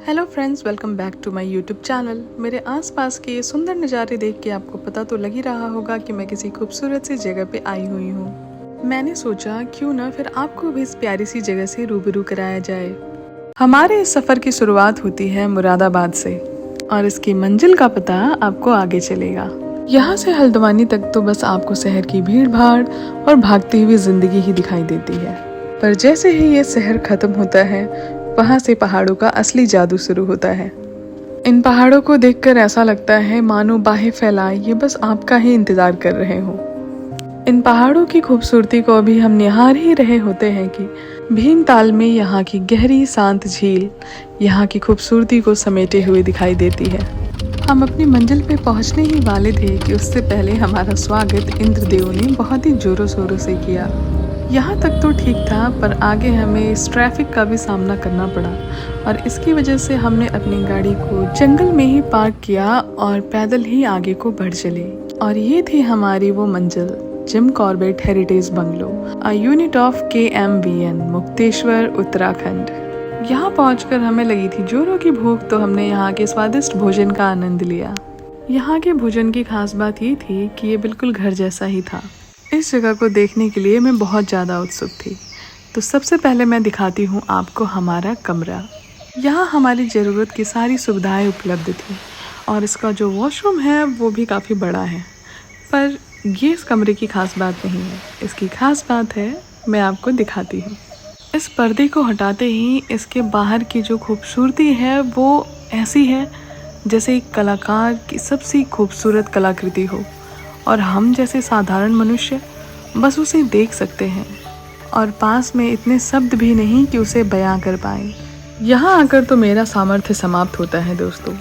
Hello friends, welcome back to my YouTube channel. मेरे आसपास के ये सुंदर नज़ारे देख के आपको पता तो लग ही रहा होगा कि मैं किसी खूबसूरत सी जगह पे आई हुई हूँ। मैंने सोचा क्यों ना फिर आपको भी इस प्यारी सी जगह से रूबरू कराया जाए। हमारे इस सफ़र की शुरुआत होती है मुरादाबाद से और इसकी मंजिल का पता आपको आगे चलेगा। यहाँ से हल्द्वानी तक तो बस आपको शहर की भीड़ भाड़ और भागती हुई जिंदगी ही दिखाई देती है, पर जैसे ही ये शहर खत्म होता है वहाँ से पहाड़ों का असली जादू शुरू होता है। इन पहाड़ों को देखकर ऐसा लगता है मानो बाहें फैलाए ये बस आपका ही इंतजार कर रहे हो। इन पहाड़ों की खूबसूरती को अभी हम निहार ही रहे होते हैं कि भीमताल में यहाँ की गहरी शांत झील यहाँ की खूबसूरती को समेटे हुए दिखाई देती है। हम अपनी मंजिल पे पहुँचने ही वाले थे कि उससे पहले हमारा स्वागत इंद्रदेव ने बहुत ही जोरों शोरों से किया। यहाँ तक तो ठीक था, पर आगे हमें इस ट्रैफिक का भी सामना करना पड़ा और इसकी वजह से हमने अपनी गाड़ी को जंगल में ही पार्क किया और पैदल ही आगे को बढ़ चले। और ये थी हमारी वो मंजिल, Jim Corbett heritage bungalow, a unit of KMVN, Mukteshwar, Uttarakhand. यहाँ पहुंचकर हमें लगी थी जोरों की भूख, तो हमने यहाँ के स्वादिष्ट भोजन का आनंद लिया। यहाँ के भोजन की खास बात ये थी कि ये बिल्कुल घर जैसा ही था। इस जगह को देखने के लिए मैं बहुत ज़्यादा उत्सुक थी, तो सबसे पहले मैं दिखाती हूँ आपको हमारा कमरा। यहाँ हमारी ज़रूरत की सारी सुविधाएं उपलब्ध थी और इसका जो वॉशरूम है वो भी काफ़ी बड़ा है। पर ये इस कमरे की खास बात नहीं है, इसकी खास बात है, मैं आपको दिखाती हूँ। इस पर्दे को हटाते ही इसके बाहर की जो खूबसूरती है वो ऐसी है जैसे एक कलाकार की सबसे खूबसूरत कलाकृति हो और हम जैसे साधारण मनुष्य बस उसे देख सकते हैं और पास में इतने शब्द भी नहीं कि उसे बयां कर पाए। यहाँ आकर तो मेरा सामर्थ्य समाप्त होता है दोस्तों।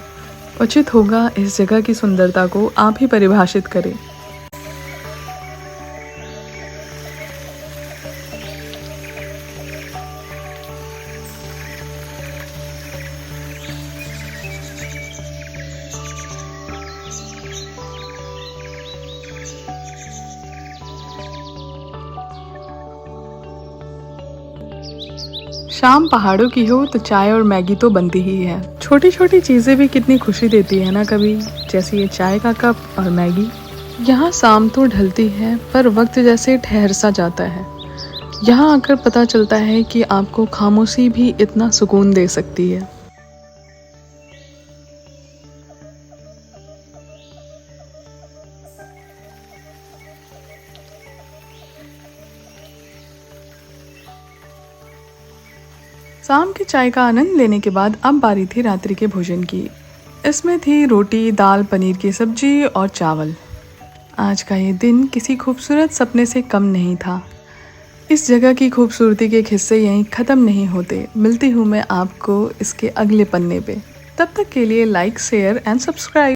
उचित होगा इस जगह की सुंदरता को आप ही परिभाषित करें। शाम पहाड़ों की हो तो चाय और मैगी तो बनती ही है। छोटी छोटी चीजें भी कितनी खुशी देती है ना कभी, जैसे ये चाय का कप और मैगी। यहाँ शाम तो ढलती है पर वक्त जैसे ठहर सा जाता है। यहाँ आकर पता चलता है कि आपको खामोशी भी इतना सुकून दे सकती है। शाम की चाय का आनंद लेने के बाद अब बारी थी रात्रि के भोजन की। इसमें थी रोटी, दाल, पनीर की सब्जी और चावल। आज का ये दिन किसी खूबसूरत सपने से कम नहीं था। इस जगह की खूबसूरती के किस्से यहीं ख़त्म नहीं होते। मिलती हूँ मैं आपको इसके अगले पन्ने पे। तब तक के लिए लाइक, शेयर एंड सब्सक्राइब।